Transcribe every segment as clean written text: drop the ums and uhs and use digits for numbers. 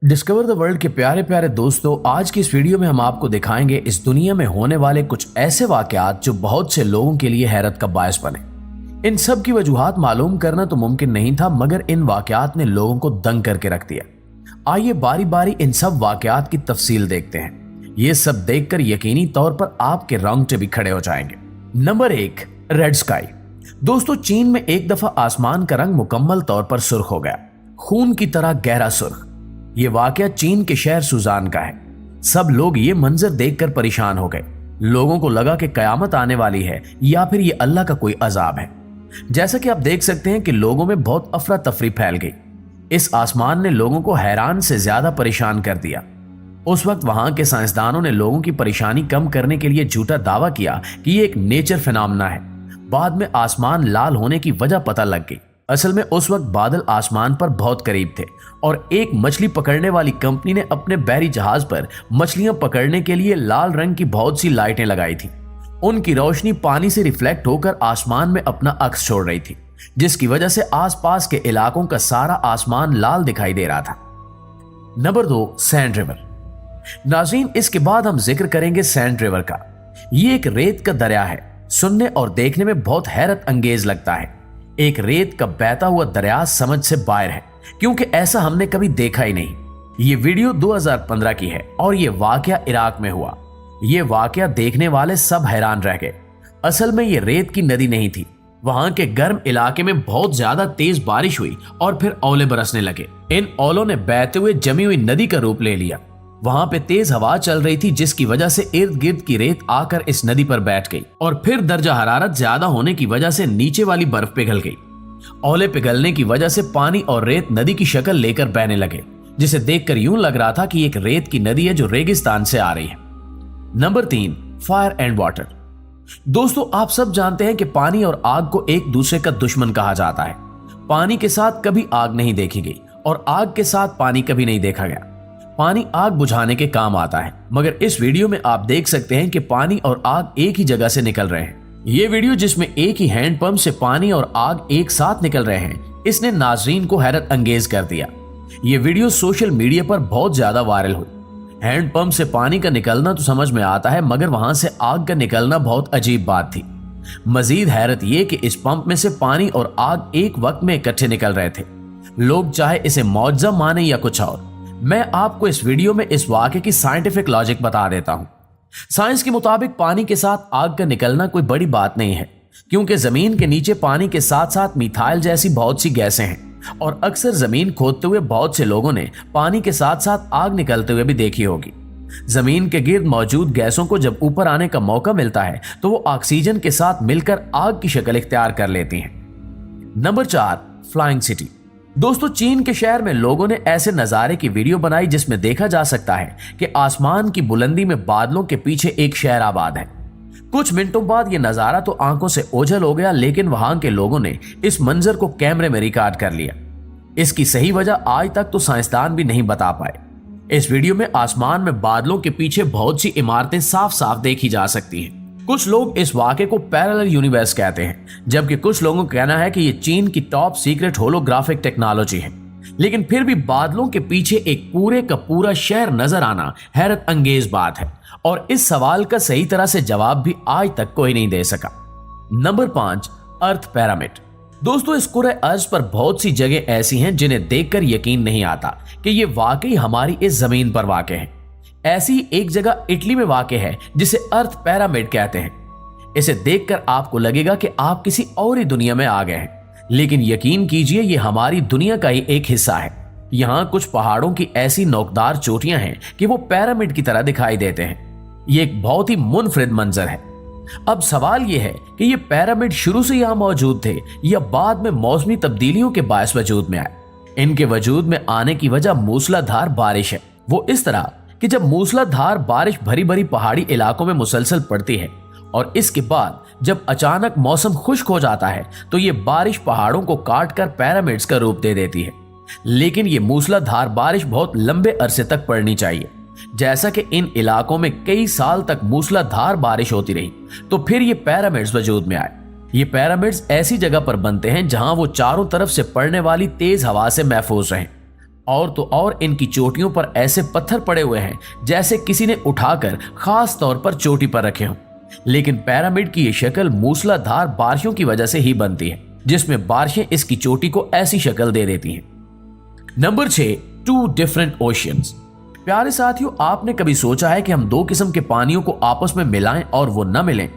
Discover the world के प्यारे प्यारे दोस्तों, आज की इस वीडियो में हम आपको दिखाएंगे इस दुनिया में होने वाले कुछ ऐसे वाकयात जो बहुत से लोगों के लिए हैरत का बायस बने। इन सब की वजूहात मालूम करना तो मुमकिन नहीं था, मगर इन वाकयात ने लोगों को दंग करके रख दिया। आइए बारी बारी इन सब वाकयात की तफसील देखते हैं। ये सब देखकर यकीनी तौर पर आपके रोंगटे भी खड़े हो जाएंगे। Number 1, red sky. दोस्तों, चीन में एक दफा आसमान का रंग मुकम्मल तौर पर सुर्ख हो गया, खून की तरह गहरा सुर्ख। ये वाकया चीन के शहर सुजान का है। सब लोग ये मंजर देखकर परेशान हो गए। लोगों को लगा कि कयामत आने वाली है या फिर ये अल्लाह का कोई अजाब है। जैसा कि आप देख सकते हैं कि लोगों में बहुत अफरा तफरी फैल गई। इस आसमान ने लोगों को हैरान से ज्यादा परेशान कर दिया। उस वक्त वहां के साइंसदानों ने लोगों की परेशानी कम करने के लिए झूठा दावा किया कि ये एक नेचर फिनोमेना है। बाद में आसमान लाल होने की वजह पता लग गई। असल में उस वक्त बादल आसमान पर बहुत करीब थे और एक मछली पकड़ने वाली कंपनी ने अपने बहरी जहाज पर मछलियां पकड़ने के लिए लाल रंग की बहुत सी लाइटें लगाई थी। उनकी रोशनी पानी से रिफ्लेक्ट होकर आसमान में अपना अक्स छोड़ रही थी, जिसकी वजह से आसपास के इलाकों का सारा आसमान लाल दिखाई दे रहा था। Number 2, sand river. नाज़रीन, इसके बाद हम जिक्र करेंगे सैंड रिवर का। ये एक रेत का दरिया है। सुनने और देखने में बहुत हैरत अंगेज लगता है। एक रेत का बहता हुआ दरिया समझ से बाहर है, क्योंकि ऐसा हमने कभी देखा ही नहीं। ये वीडियो 2015 की है और ये वाकया इराक में हुआ। ये वाकया देखने वाले सब हैरान रह गए। असल में ये रेत की नदी नहीं थी। वहां के गर्म इलाके में बहुत ज्यादा तेज बारिश हुई और फिर ओले बरसने लगे। इन ओलों ने बहते हुए जमी हुई नदी का रूप ले लिया। वहां पे तेज हवा चल रही थी, जिसकी वजह से इर्द गिर्द की रेत आकर इस नदी पर बैठ गई और फिर दर्जा हरारत ज्यादा होने की वजह से नीचे वाली बर्फ पिघल गई। ओले पिघलने की वजह से पानी और रेत नदी की शक्ल लेकर बहने लगे, जिसे देखकर यूं लग रहा था कि एक रेत की नदी है जो रेगिस्तान से आ रही है। Number 3, fire and water. दोस्तों, आप सब जानते हैं कि पानी और आग को एक दूसरे का दुश्मन कहा जाता है। पानी के साथ कभी आग नहीं देखी गई और आग के साथ पानी कभी नहीं देखा गया। पानी आग बुझाने के काम आता है, मगर इस वीडियो में आप देख सकते हैं कि पानी और आग एक ही जगह से निकल रहे हैं। ये वीडियो जिसमें एक ही हैंडपंप से पानी और आग एक साथ निकल रहे हैं, इसने नाजरीन को हैरत अंगेज कर दिया। ये वीडियो सोशल मीडिया पर बहुत ज्यादा वायरल हुई। हैंडपंप से पानी का निकलना तो समझ में आता है, मगर वहां से आग का निकलना बहुत अजीब बात थी। मजीद हैरत यह कि इस पंप में से पानी और आग एक वक्त में इकट्ठे निकल रहे थे। लोग चाहे इसे मौजज़ा माने या कुछ और, मैं आपको इस वीडियो में इस वाक़े की साइंटिफिक लॉजिक बता देता हूं। साइंस के मुताबिक पानी के साथ आग का निकलना कोई बड़ी बात नहीं है, क्योंकि जमीन के नीचे पानी के साथ साथ मिथाइल जैसी बहुत सी गैसें हैं और अक्सर जमीन खोदते हुए बहुत से लोगों ने पानी के साथ साथ आग निकलते हुए भी देखी होगी। जमीन के गिर्द मौजूद गैसों को जब ऊपर आने का मौका मिलता है तो वो ऑक्सीजन के साथ मिलकर आग की शक्ल इख्तियार कर लेती हैं। Number 4, flying city. दोस्तों, चीन के शहर में लोगों ने ऐसे नजारे की वीडियो बनाई जिसमें देखा जा सकता है कि आसमान की बुलंदी में बादलों के पीछे एक शहर आबाद है। कुछ मिनटों बाद यह नजारा तो आंखों से ओझल हो गया, लेकिन वहां के लोगों ने इस मंजर को कैमरे में रिकॉर्ड कर लिया। इसकी सही वजह आज तक तो साइंसदान भी नहीं बता पाए। इस वीडियो में आसमान में बादलों के पीछे बहुत सी इमारतें साफ साफ देखी जा सकती हैं। कुछ लोग इस वाक़े को पैरेलल यूनिवर्स कहते हैं, जबकि कुछ लोगों का कहना है कि यह चीन की टॉप सीक्रेट होलोग्राफिक टेक्नोलॉजी है। लेकिन फिर भी बादलों के पीछे एक पूरे का पूरा शहर नजर आना हैरत अंगेज बात है और इस सवाल का सही तरह से जवाब भी आज तक कोई नहीं दे सका। नंबर 5, अर्थ पिरामिड। दोस्तों, इस कुरे अर्ज पर बहुत सी जगह ऐसी हैं जिन्हें देखकर यकीन नहीं आता कि ये वाकई हमारी इस जमीन पर वाक़ है। ऐसी एक जगह इटली में वाक़ है जिसे अर्थ पिरामिड कहते हैं। इसे देखकर आपको लगेगा कि आप किसी और ही दुनिया में आ गए हैं, लेकिन यकीन कीजिए ये हमारी दुनिया का ही एक हिस्सा है। यहाँ कुछ पहाड़ों की ऐसी नोकदार चोटियां हैं कि वो पिरामिड की तरह दिखाई देते हैं। ये एक बहुत ही मुनफरिद मंजर है। अब सवाल यह है कि ये पिरामिड शुरू से यहाँ मौजूद थे या बाद में मौसमी तब्दीलियों के बायस वजूद में आए। इनके वजूद में आने की वजह मूसलाधार बारिश है। वो इस तरह कि जब मूसलाधार बारिश भरी भरी पहाड़ी इलाकों में मुसलसल पड़ती है और इसके बाद जब अचानक मौसम खुश्क हो जाता है तो ये बारिश पहाड़ों को काट कर पिरामिड्स का रूप दे देती है। लेकिन ये मूसलाधार बारिश बहुत लंबे अरसे तक पड़नी चाहिए। जैसा कि इन इलाकों में कई साल तक मूसलाधार बारिश होती रही तो फिर ये पिरामिड्स वजूद में आए। ये पिरामिड्स ऐसी जगह पर बनते हैं जहां वो चारों तरफ से पड़ने वाली तेज हवा से महफूज रहें और इनकी चोटियों पर ऐसे पत्थर पड़े हुए हैं जैसे किसी ने उठाकर खास तौर पर चोटी पर रखे हों। लेकिन पिरामिड की ये शक्ल मूसलाधार बारिशों की वजह से ही बनती है, जिसमें बारिशें इसकी चोटी को ऐसी शक्ल दे देती हैं। Number 6, 2 different oceans. प्यारे साथियों, आपने कभी सोचा है कि हम 2 किस्म के पानियों को आपस में मिलाएं और वो न मिलें?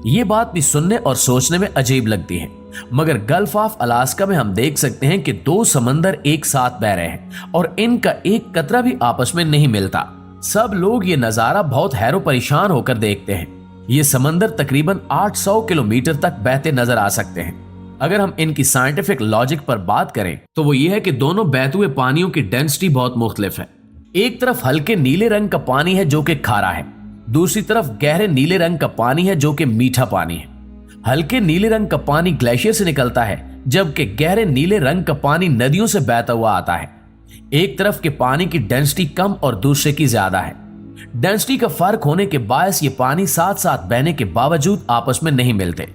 ये बात भी सुनने और सोचने में अजीब लगती है, मगर गल्फ ऑफ अलास्का में हम देख सकते हैं कि 2 समंदर एक साथ बह रहे हैं और इनका एक कतरा भी आपस में नहीं मिलता। सब लोग ये नजारा बहुत हैरो परेशान होकर देखते हैं। ये समंदर तकरीबन 800 किलोमीटर तक बहते नजर आ सकते हैं। अगर हम इनकी साइंटिफिक लॉजिक पर बात करें तो वो ये है कि दोनों बहते हुए पानियों की डेंसिटी बहुत मुख्तलिफ है। एक तरफ हल्के नीले रंग का पानी है जो कि खारा है, दूसरी तरफ गहरे नीले रंग का पानी है जो कि मीठा पानी है। हल्के नीले रंग का पानी ग्लेशियर से निकलता है, जबकि गहरे नीले रंग का पानी नदियों से बहता हुआ आता है। एक तरफ के पानी की डेंसिटी कम और दूसरे की ज्यादा है। डेंसिटी का फर्क होने के बायस ये पानी साथ साथ बहने के बावजूद आपस में नहीं मिलते।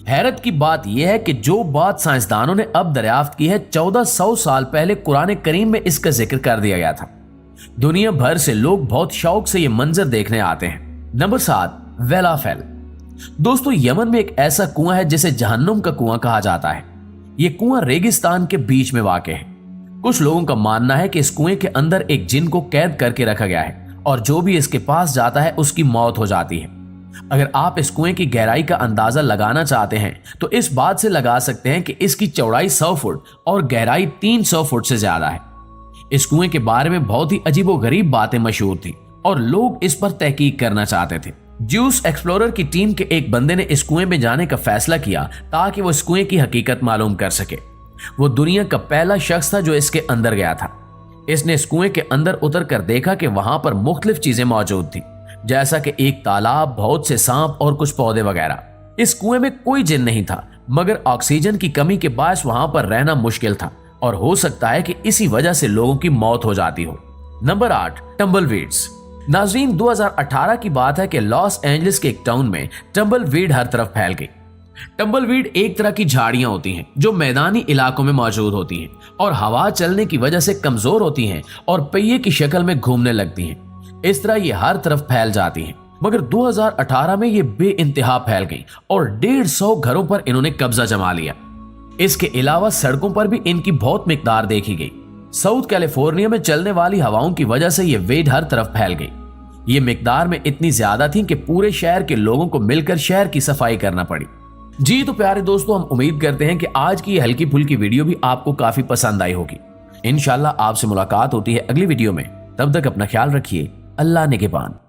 हैरत की बात यह है कि जो बात साइंसदानों ने अब दरियाफ्त की है, 1400 साल पहले कुरान करीम में इसका जिक्र कर दिया गया था। दुनिया भर से लोग बहुत शौक से ये मंजर देखने आते हैं। नंबर 7, वेला फेल। दोस्तों, यमन में एक ऐसा कुआं है जिसे जहन्नुम का कुआं कहा जाता है। ये कुआं रेगिस्तान के बीच में वाक़ है। कुछ लोगों का मानना है कि इस कुएं के अंदर एक जिन को कैद करके रखा गया है और जो भी इसके पास जाता है उसकी मौत हो जाती है। अगर आप इस कुएं की गहराई का अंदाजा लगाना चाहते हैं तो इस बात से लगा सकते हैं कि इसकी चौड़ाई 100 फुट और गहराई 300 फुट से ज्यादा है। इस कुएं के बारे में बहुत ही अजीबोगरीब बातें मशहूर थी और लोग इस पर तहकीक करना चाहते थे। ज्यूस एक्सप्लोरर की टीम के एक बंदे ने इस कुएं में जाने का फैसला किया ताकि वो इस कुएं की हकीकत मालूम कर सके। वो दुनिया का पहला शख्स था जो इसके अंदर गया था। इसने इस कुएं के अंदर उतर कर देखा कि वहां पर मुख्तलिफ चीजें मौजूद थी, जैसा कि एक तालाब, बहुत से सांप और कुछ पौधे वगैरह। इस कुएं में कोई जिन नहीं था, मगर ऑक्सीजन की कमी के बायस वहां पर रहना मुश्किल था और हो सकता है कि इसी वजह से लोगों की मौत हो जाती हो। नंबर 8, टम्बलवीड्स। नाज़रीन, 2018 की बात है कि लॉस एंजलिस के एक टाउन में टम्बलवीड हर तरफ फैल गई। टम्बलवीड एक तरह की झाड़ियां होती हैं जो मैदानी इलाकों में मौजूद होती हैं और हवा चलने की वजह से कमजोर होती हैं और पहिए की शक्ल में घूमने लगती हैं। इस तरह ये हर तरफ फैल जाती हैं, मगर 2018 में ये बेइंतहा फैल गई और 150 घरों पर इन्होंने कब्जा जमा लिया। इसके अलावा सड़कों पर भी इनकी बहुत मिकदार देखी गई। साउथ कैलिफोर्निया में चलने वाली हवाओं की वजह से ये वेड हर तरफ फैल गई। ये मिकदार में इतनी ज्यादा थी कि पूरे शहर के लोगों को मिलकर शहर की सफाई करना पड़ी। जी तो प्यारे दोस्तों, हम उम्मीद करते हैं कि आज की हल्की फुल्की वीडियो भी आपको काफी पसंद आई होगी। इंशाल्लाह आपसे मुलाकात होती है अगली वीडियो में। तब तक अपना ख्याल रखिए। अल्लाह निगहबान।